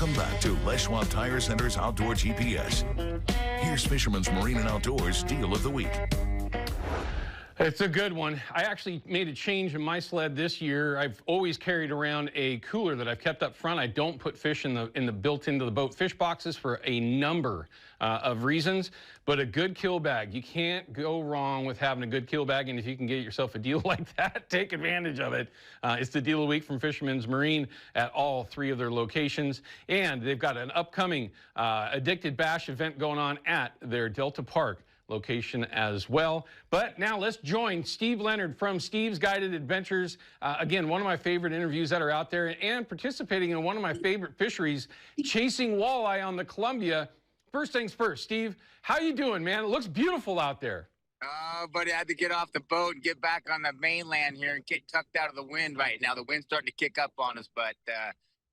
Welcome back to Les Schwab Tire Center's Outdoor GPS. Here's Fisherman's Marine and Outdoors Deal of the Week. It's a good one. I actually made a change in my sled this year. I've always carried around a cooler that I've kept up front. I don't put fish in the built into the boat fish boxes for a number of reasons, but a good kill bag. You can't go wrong with having a good kill bag, and if you can get yourself a deal like that, take advantage of it. It's the Deal of the Week from Fisherman's Marine at all 3 of their locations, and they've got an upcoming Addicted Bash event going on at their Delta Park location as well. But now let's join Steve Leonard from Steve's Guided Adventures. Again, one of my favorite interviews that are out there, and participating in one of my favorite fisheries, chasing walleye on the Columbia. First things first, Steve, how you doing, man? It looks beautiful out there. Buddy, I had to get off the boat and get back on the mainland here and get tucked out of the wind right now. The wind's starting to kick up on us, but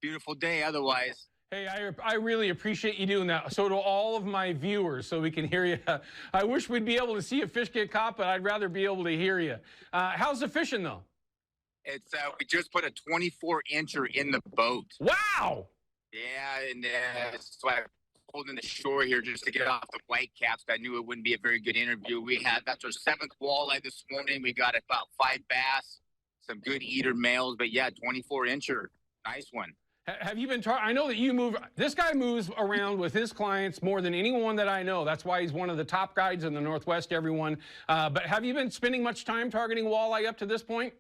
beautiful day otherwise. Hey, I really appreciate you doing that. So to all of my viewers, so we can hear you. I wish we'd be able to see a fish get caught, but I'd rather be able to hear you. How's the fishing, though? It's we just put a 24-incher in the boat. Wow! Yeah, and so I'm holding the shore here just to get off the white caps. I knew it wouldn't be a very good interview. That's our 7th walleye this morning. We got about 5 bass, some good eater males, but yeah, 24-incher. Nice one. Have you been I know that you move, this guy moves around with his clients more than anyone that I know. That's why he's one of the top guides in the Northwest, everyone. But have you been spending much time targeting walleye up to this point?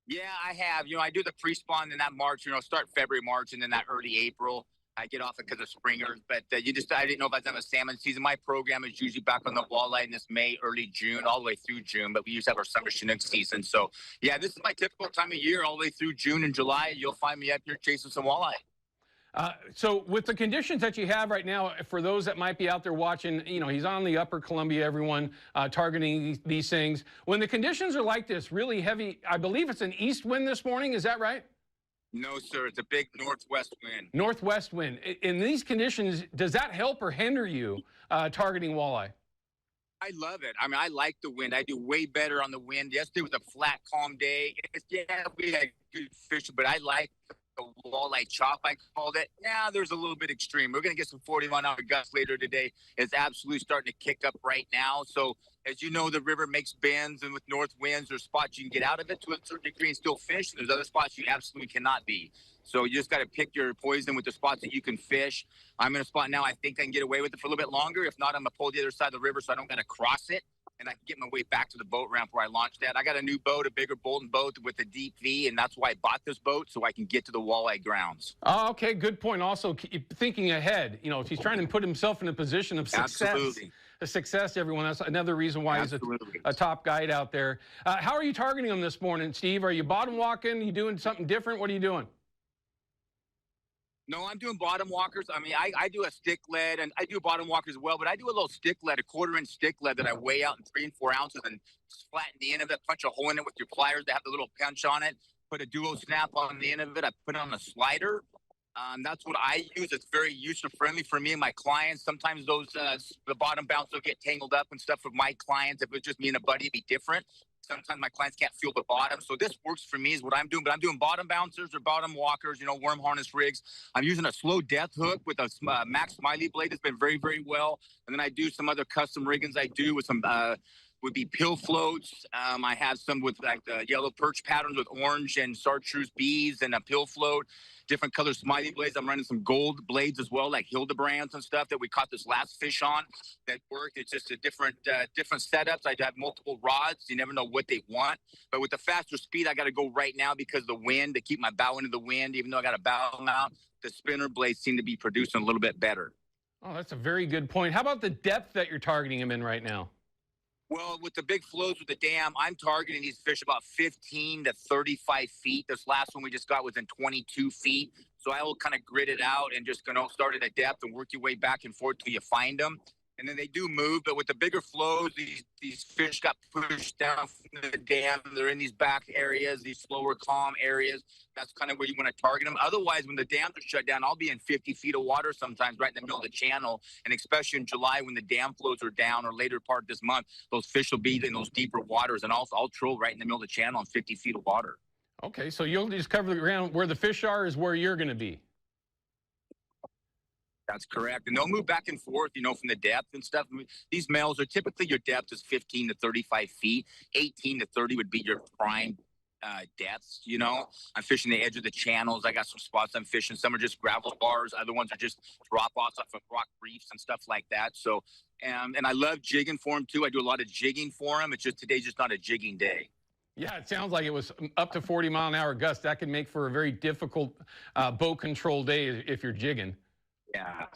Yeah, I have. I do the pre-spawn in that March, start February, March, and then that early April. I get off it because of springers, but I didn't know if I was on the salmon season. My program is usually back on the walleye in this May, early June, all the way through June, but we usually have our summer Chinook season. So, yeah, this is my typical time of year, all the way through June and July. You'll find me up here chasing some walleye. So with the conditions that you have right now, for those that might be out there watching, he's on the upper Columbia, everyone, targeting these things. When the conditions are like this, really heavy, I believe it's an east wind this morning, is that right? No, sir. It's a big northwest wind. Northwest wind. In these conditions, does that help or hinder you targeting walleye? I love it. I mean, I like the wind. I do way better on the wind. Yesterday was a flat, calm day. Yeah, we had good fishing, but I like the walleye chop, I called it. Yeah, there's a little bit extreme. We're going to get some 41-hour gusts later today. It's absolutely starting to kick up right now. So, as you know, the river makes bends, and with north winds, there's spots you can get out of it to a certain degree and still fish. There's other spots you absolutely cannot be. So you just got to pick your poison with the spots that you can fish. I'm in a spot now I think I can get away with it for a little bit longer. If not, I'm going to pull the other side of the river so I don't got to cross it, and I can get my way back to the boat ramp where I launched at. I got a new boat, a bigger Bolton boat with a deep V, and that's why I bought this boat, so I can get to the walleye grounds. Oh, okay, good point. Also, thinking ahead, if he's trying to put himself in a position of success. Absolutely. Success, everyone. That's another reason why he's a top guide out there. How are you targeting him this morning, Steve? Are you bottom walking? Are you doing something different? What are you doing? No, I'm doing bottom walkers. I mean, I do a stick lead, and I do bottom walkers as well, but I do a little stick lead, a 1/4-inch stick lead that I weigh out in 3 and 4 ounces and flatten the end of it, punch a hole in it with your pliers that have the little punch on it, put a duo snap on the end of it. I put it on a slider. That's what I use. It's very user-friendly for me and my clients. Sometimes those the bottom bounce will get tangled up and stuff with my clients. If it was just me and a buddy, it'd be different. Sometimes my clients can't feel the bottom. So this works for me is what I'm doing. But I'm doing bottom bouncers or bottom walkers, worm harness rigs. I'm using a slow death hook with a Max Smiley blade. It's been very, very well. And then I do some other custom riggings I do with some would be pill floats. I have some with like the yellow perch patterns with orange and chartreuse beads and a pill float. Different color smiley blades. I'm running some gold blades as well, like Hildebrands and stuff that we caught this last fish on that worked. It's just a different setups. I have multiple rods. You never know what they want. But with the faster speed, I got to go right now because of the wind, to keep my bow into the wind, even though I got a bow mount. The spinner blades seem to be producing a little bit better. Oh, that's a very good point. How about the depth that you're targeting him in right now? Well, with the big flows with the dam, I'm targeting these fish about 15 to 35 feet. This last one we just got was in 22 feet. So I will kind of grid it out and just start at a depth and work your way back and forth till you find them. And then they do move, but with the bigger flows, these fish got pushed down from the dam. They're in these back areas, these slower, calm areas. That's kind of where you want to target them. Otherwise, when the dams are shut down, I'll be in 50 feet of water sometimes right in the middle of the channel. And especially in July when the dam flows are down or later part of this month, those fish will be in those deeper waters. And I'll troll right in the middle of the channel in 50 feet of water. Okay, so you'll just cover the ground. Where the fish are is where you're going to be. That's correct. And they'll move back and forth, you know, from the depth and stuff. I mean, these males are typically, your depth is 15 to 35 feet. 18 to 30 would be your prime depths. You know, I'm fishing the edge of the channels. I got some spots I'm fishing. Some are just gravel bars. Other ones are just drop offs off of rock reefs and stuff like that. So, and I love jigging for them too. I do a lot of jigging for them. It's just, today's just not a jigging day. Yeah, it sounds like it was up to 40-mile-an-hour gusts. That can make for a very difficult boat control day if you're jigging. Yeah.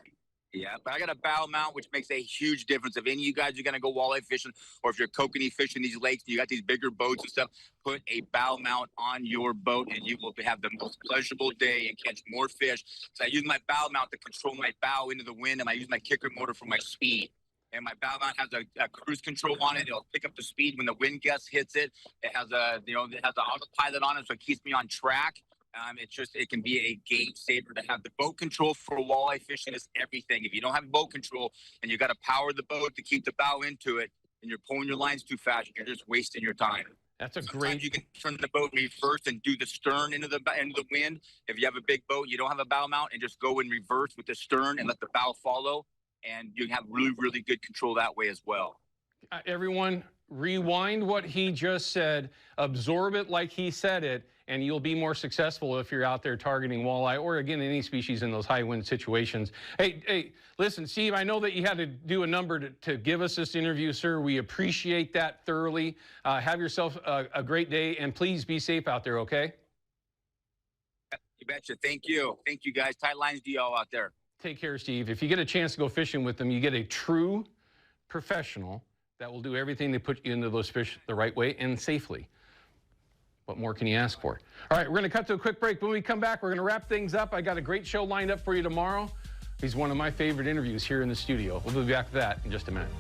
Yeah, but I got a bow mount, which makes a huge difference. If any of you guys are going to go walleye fishing, or if you're kokanee fishing these lakes, and you got these bigger boats and stuff, put a bow mount on your boat, and you will have the most pleasurable day and catch more fish. So I use my bow mount to control my bow into the wind, and I use my kicker motor for my speed. And my bow mount has a cruise control on it. It'll pick up the speed when the wind gust hits it. It has it has an autopilot on it, so it keeps me on track. It can be a game saver to have. The boat control for walleye fishing is everything. If you don't have boat control and you got to power the boat to keep the bow into it, and you're pulling your lines too fast, you're just wasting your time. That's a Sometimes you can turn the boat reverse and do the stern into the wind. If you have a big boat, you don't have a bow mount, and just go in reverse with the stern and let the bow follow, and you have really, really good control that way as well. Everyone, rewind what he just said, absorb it like he said it, and you'll be more successful if you're out there targeting walleye or, again, any species in those high wind situations. Hey, listen, Steve, I know that you had to do a number to give us this interview, sir. We appreciate that thoroughly. Have yourself a great day, and please be safe out there, okay? You betcha. Thank you. Thank you, guys. Tight lines to y'all out there. Take care, Steve. If you get a chance to go fishing with them, you get a true professional that will do everything to put you into those fish the right way and safely. What more can you ask for? All right, we're going to cut to a quick break. When we come back, we're going to wrap things up. I got a great show lined up for you tomorrow. He's one of my favorite interviews here in the studio. We'll be back to that in just a minute.